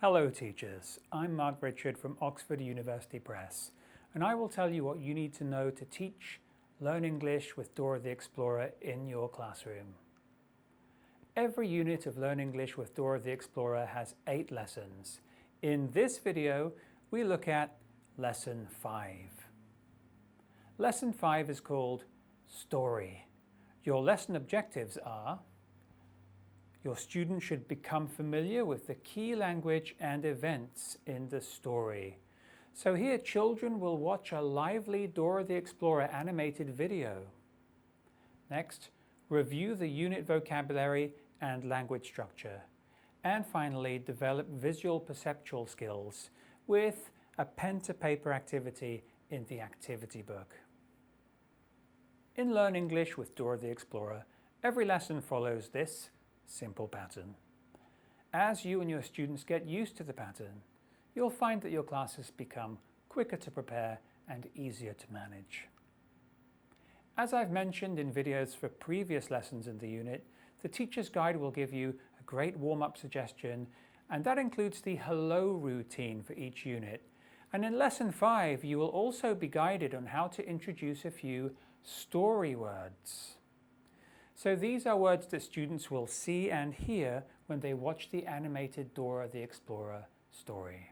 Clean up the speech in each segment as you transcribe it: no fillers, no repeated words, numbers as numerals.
Hello teachers, I'm Mark Richard from Oxford University Press, and I will tell you what you need to know to teach, learn English with Dora the Explorer in your classroom. Every unit of Learn English with Dora the Explorer has 8 lessons. In this video, we look at Lesson 5. Lesson 5 is called Story. Your lesson objectives are: your student should become familiar with the key language and events in the story. So here children will watch a lively Dora the Explorer animated video. Next, review the unit vocabulary and language structure. And finally, develop visual perceptual skills with a pen-to-paper activity in the activity book. In Learn English with Dora the Explorer, every lesson follows this simple pattern. As you and your students get used to the pattern, you'll find that your classes become quicker to prepare and easier to manage. As I've mentioned in videos for previous lessons in the unit, the Teacher's Guide will give you a great warm-up suggestion, and that includes the hello routine for each unit. And in Lesson 5, you will also be guided on how to introduce a few story words. So these are words that students will see and hear when they watch the animated Dora the Explorer story.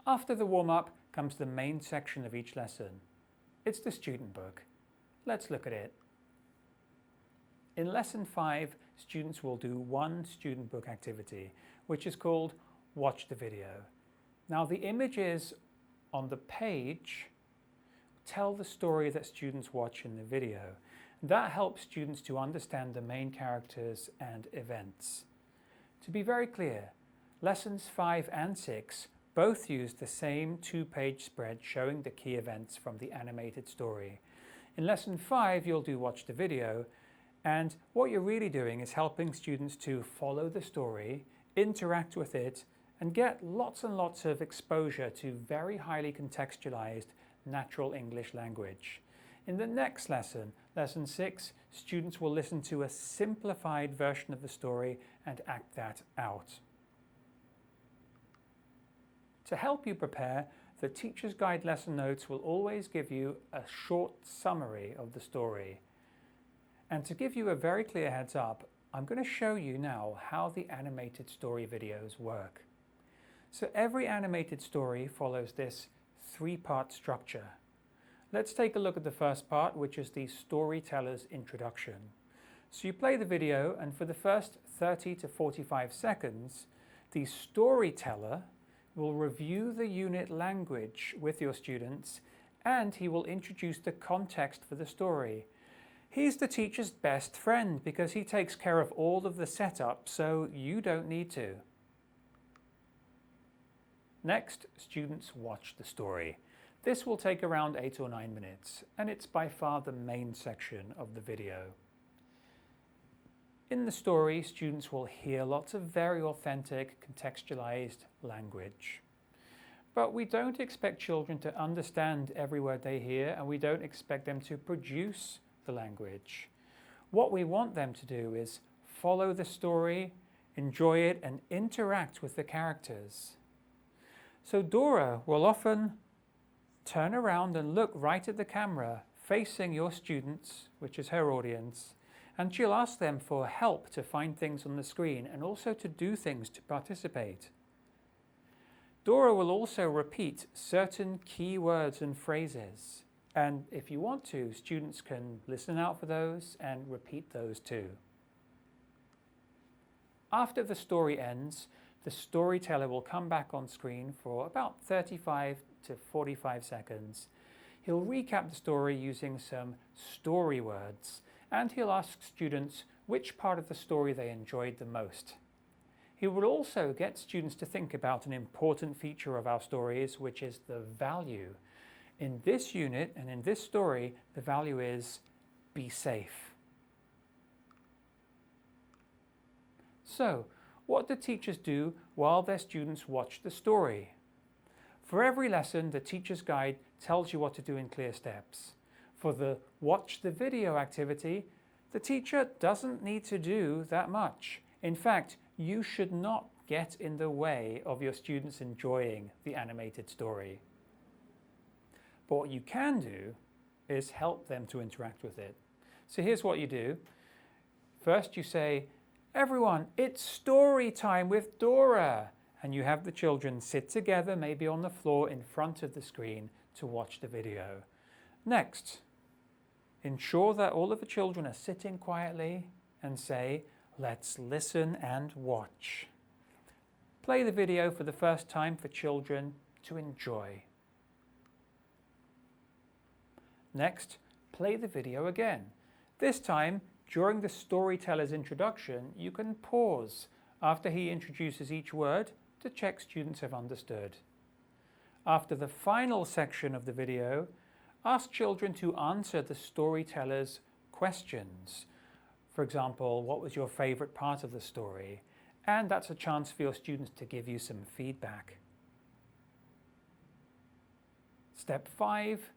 After the warm-up comes the main section of each lesson. It's the student book. Let's look at it. In Lesson 5, students will do one student book activity, which is called Watch the Video. Now the images on the page tell the story that students watch in the video. That helps students to understand the main characters and events. To be very clear, Lessons 5 and 6 both use the same 2-page spread showing the key events from the animated story. In Lesson 5, you'll do Watch the Video, and what you're really doing is helping students to follow the story, interact with it, and get lots and lots of exposure to very highly contextualized natural English language. In the next lesson, Lesson 6, students will listen to a simplified version of the story and act that out. To help you prepare, the Teacher's Guide lesson notes will always give you a short summary of the story. And to give you a very clear heads up, I'm going to show you now how the animated story videos work. So every animated story follows this 3-part structure. Let's take a look at the first part, which is the storyteller's introduction. So you play the video, and for the first 30 to 45 seconds, the storyteller will review the unit language with your students, and he will introduce the context for the story. He's the teacher's best friend because he takes care of all of the setup, so you don't need to. Next, students watch the story. This will take around 8 or 9 minutes, and it's by far the main section of the video. In the story, students will hear lots of very authentic, contextualized language. But we don't expect children to understand every word they hear, and we don't expect them to produce the language. What we want them to do is follow the story, enjoy it, and interact with the characters. So Dora will often turn around and look right at the camera, facing your students, which is her audience, and she'll ask them for help to find things on the screen and also to do things to participate. Dora will also repeat certain key words and phrases, and if you want to, students can listen out for those and repeat those too. After the story ends, the storyteller will come back on screen for about 35 to 45 seconds. He'll recap the story using some story words, and he'll ask students which part of the story they enjoyed the most. He will also get students to think about an important feature of our stories, which is the value. In this unit and in this story, the value is be safe. So, what do teachers do while their students watch the story? For every lesson, the Teacher's Guide tells you what to do in clear steps. For the Watch the Video activity, the teacher doesn't need to do that much. In fact, you should not get in the way of your students enjoying the animated story. But what you can do is help them to interact with it. So here's what you do. First you say, "Everyone, it's story time with Dora." And you have the children sit together, maybe on the floor in front of the screen, to watch the video. Next, ensure that all of the children are sitting quietly and say, "Let's listen and watch." Play the video for the first time for children to enjoy. Next, play the video again. This time, during the storyteller's introduction, you can pause after he introduces each word to check students have understood. After the final section of the video, ask children to answer the storyteller's questions. For example, what was your favorite part of the story? And that's a chance for your students to give you some feedback. Step 5,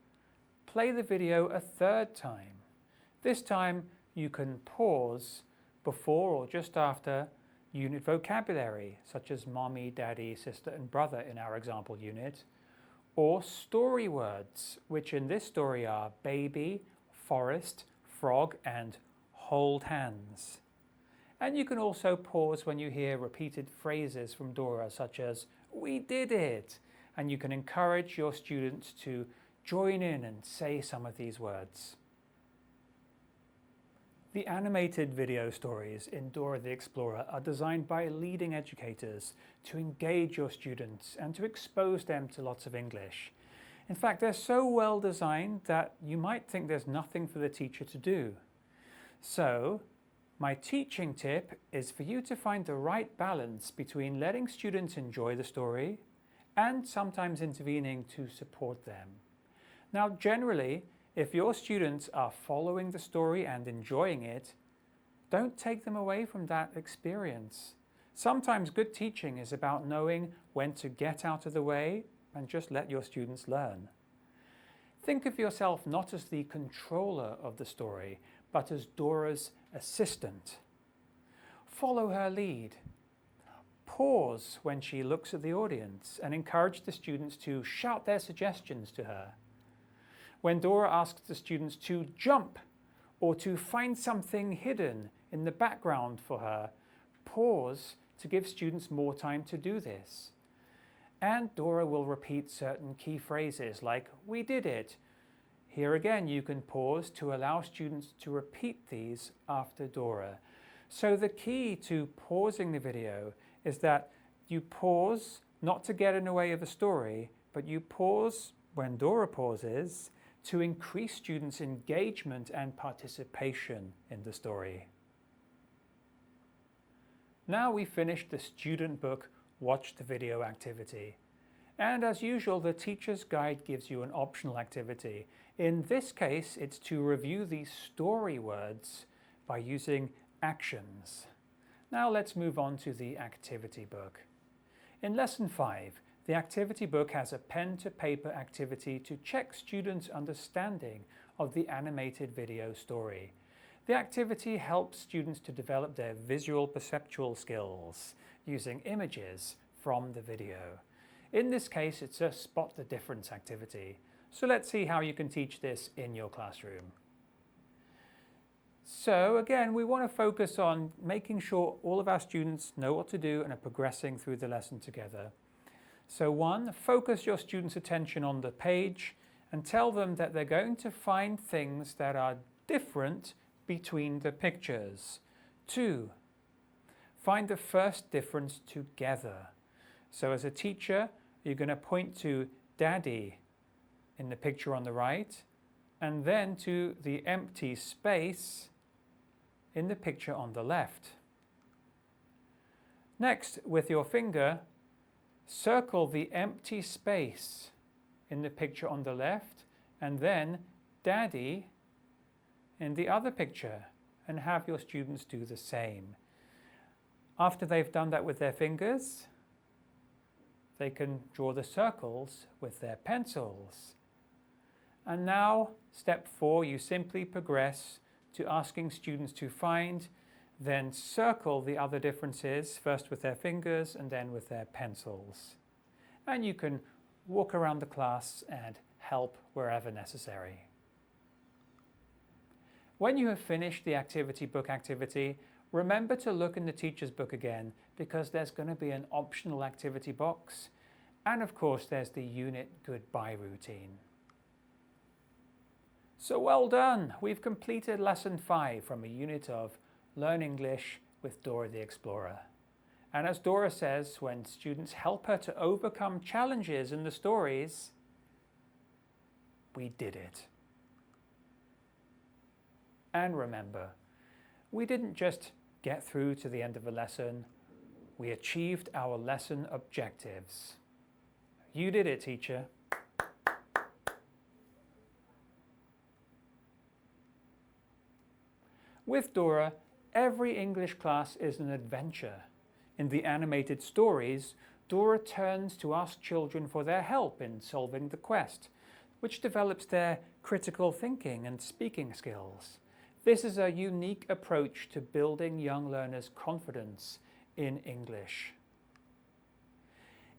play the video a third time. This time you can pause before or just after unit vocabulary, such as mommy, daddy, sister and brother in our example unit, or story words, which in this story are baby, forest, frog and hold hands. And you can also pause when you hear repeated phrases from Dora, such as "we did it," and you can encourage your students to join in and say some of these words. The animated video stories in Dora the Explorer are designed by leading educators to engage your students and to expose them to lots of English. In fact, they're so well designed that you might think there's nothing for the teacher to do. So, my teaching tip is for you to find the right balance between letting students enjoy the story and sometimes intervening to support them. Now, generally, if your students are following the story and enjoying it, don't take them away from that experience. Sometimes good teaching is about knowing when to get out of the way and just let your students learn. Think of yourself not as the controller of the story, but as Dora's assistant. Follow her lead. Pause when she looks at the audience and encourage the students to shout their suggestions to her. When Dora asks the students to jump or to find something hidden in the background for her, pause to give students more time to do this. And Dora will repeat certain key phrases like "we did it." Here again, you can pause to allow students to repeat these after Dora. So the key to pausing the video is that you pause not to get in the way of the story, but you pause when Dora pauses to increase students' engagement and participation in the story. Now we've finished the student book Watch the Video activity. And as usual, the teacher's guide gives you an optional activity. In this case, it's to review these story words by using actions. Now let's move on to the activity book. In Lesson 5, the activity book has a pen-to-paper activity to check students' understanding of the animated video story. The activity helps students to develop their visual perceptual skills using images from the video. In this case, it's a spot the difference activity. So let's see how you can teach this in your classroom. So again, we want to focus on making sure all of our students know what to do and are progressing through the lesson together. So 1, focus your students' attention on the page and tell them that they're going to find things that are different between the pictures. 2, find the first difference together. So as a teacher, you're going to point to Daddy in the picture on the right and then to the empty space in the picture on the left. Next, with your finger, circle the empty space in the picture on the left and then Daddy in the other picture, and have your students do the same. After they've done that with their fingers, they can draw the circles with their pencils. And now, step 4, you simply progress to asking students to find then circle the other differences, first with their fingers and then with their pencils. And you can walk around the class and help wherever necessary. When you have finished the activity book activity, remember to look in the teacher's book again, because there's going to be an optional activity box. And of course, there's the unit goodbye routine. So well done! We've completed lesson 5 from a unit of Learn English with Dora the Explorer. And as Dora says, when students help her to overcome challenges in the stories, we did it. And remember, we didn't just get through to the end of a lesson, we achieved our lesson objectives. You did it, teacher. With Dora, every English class is an adventure. In the animated stories, Dora turns to ask children for their help in solving the quest, which develops their critical thinking and speaking skills. This is a unique approach to building young learners' confidence in English.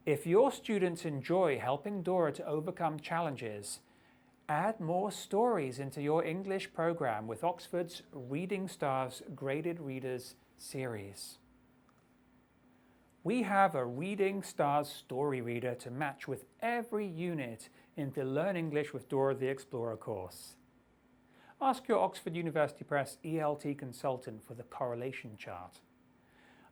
If your students enjoy helping Dora to overcome challenges, add more stories into your English program with Oxford's Reading Stars Graded Readers series. We have a Reading Stars story reader to match with every unit in the Learn English with Dora the Explorer course. Ask your Oxford University Press ELT consultant for the correlation chart.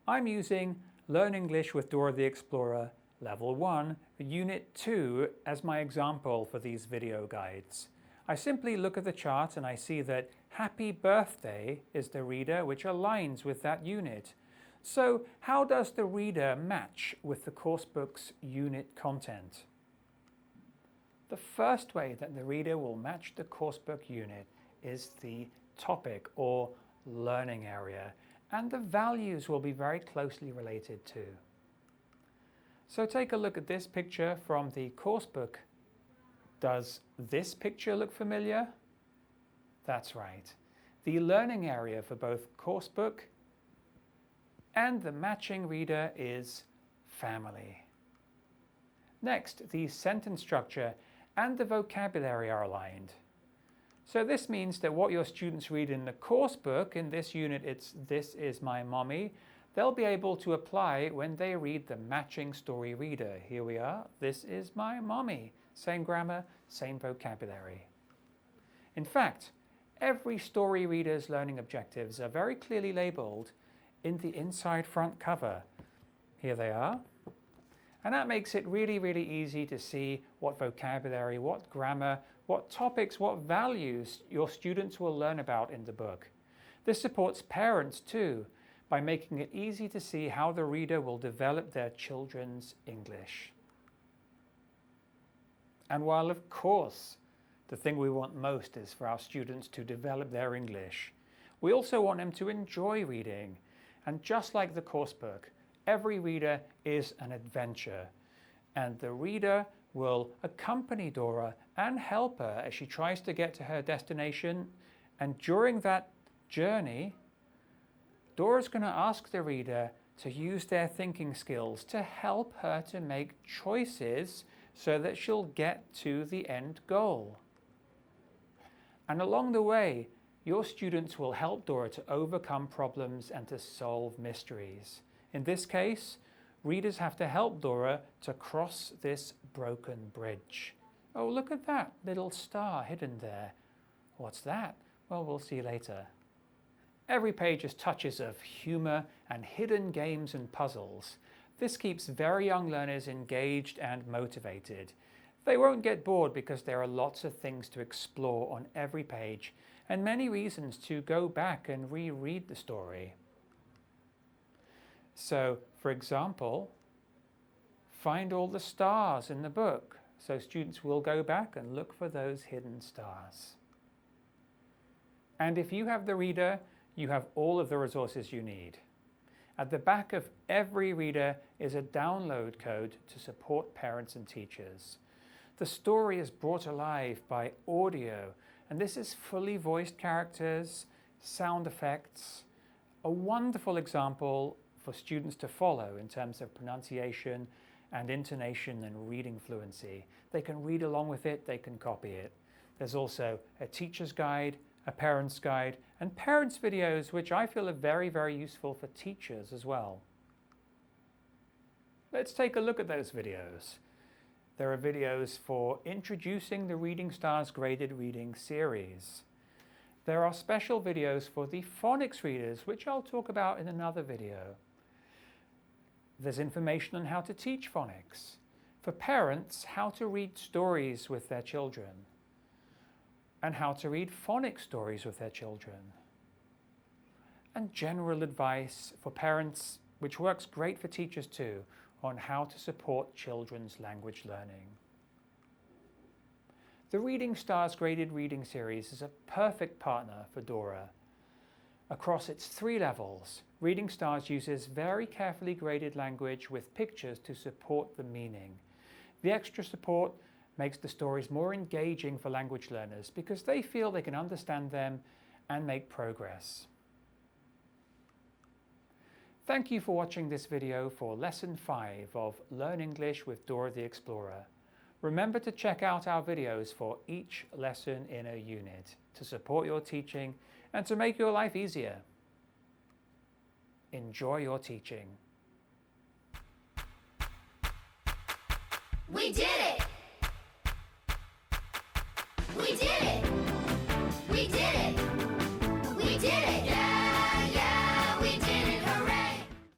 I'm using Learn English with Dora the Explorer Level 1, Unit 2 as my example for these video guides. I simply look at the chart and I see that Happy Birthday is the reader which aligns with that unit. So how does the reader match with the coursebook's unit content? The first way that the reader will match the coursebook unit is the topic or learning area, and the values will be very closely related too. So take a look at this picture from the coursebook. Does this picture look familiar? That's right. The learning area for both coursebook and the matching reader is family. Next, the sentence structure and the vocabulary are aligned. So this means that what your students read in the coursebook, in this unit it's "This is my mommy," they'll be able to apply when they read the matching story reader. Here we are, "This is my mommy." Same grammar, same vocabulary. In fact, every story reader's learning objectives are very clearly labelled in the inside front cover. Here they are. And that makes it really easy to see what vocabulary, what grammar, what topics, what values your students will learn about in the book. This supports parents too, by making it easy to see how the reader will develop their children's English. And while of course the thing we want most is for our students to develop their English, we also want them to enjoy reading. And just like the coursebook, every reader is an adventure, and the reader will accompany Dora and help her as she tries to get to her destination. And during that journey, Dora's going to ask the reader to use their thinking skills to help her to make choices so that she'll get to the end goal. And along the way, your students will help Dora to overcome problems and to solve mysteries. In this case, readers have to help Dora to cross this broken bridge. Oh, look at that little star hidden there. What's that? Well, we'll see later. Every page has touches of humour and hidden games and puzzles. This keeps very young learners engaged and motivated. They won't get bored because there are lots of things to explore on every page and many reasons to go back and reread the story. So, for example, find all the stars in the book. So students will go back and look for those hidden stars. And if you have the reader, you have all of the resources you need. At the back of every reader is a download code to support parents and teachers. The story is brought alive by audio, and this is fully voiced characters, sound effects, a wonderful example for students to follow in terms of pronunciation and intonation and reading fluency. They can read along with it, they can copy it. There's also a teacher's guide, a parent's guide, and parents' videos, which I feel are very, very useful for teachers as well. Let's take a look at those videos. There are videos for introducing the Reading Stars Graded Reading series. There are special videos for the phonics readers, which I'll talk about in another video. There's information on how to teach phonics. For parents, how to read stories with their children, and how to read phonics stories with their children. And general advice for parents, which works great for teachers too, on how to support children's language learning. The Reading Stars Graded Reading series is a perfect partner for Dora. Across its 3 levels, Reading Stars uses very carefully graded language with pictures to support the meaning. The extra support makes the stories more engaging for language learners because they feel they can understand them and make progress. Thank you for watching this video for Lesson 5 of Learn English with Dora the Explorer. Remember to check out our videos for each lesson in a unit to support your teaching and to make your life easier. Enjoy your teaching. We did it! We did it!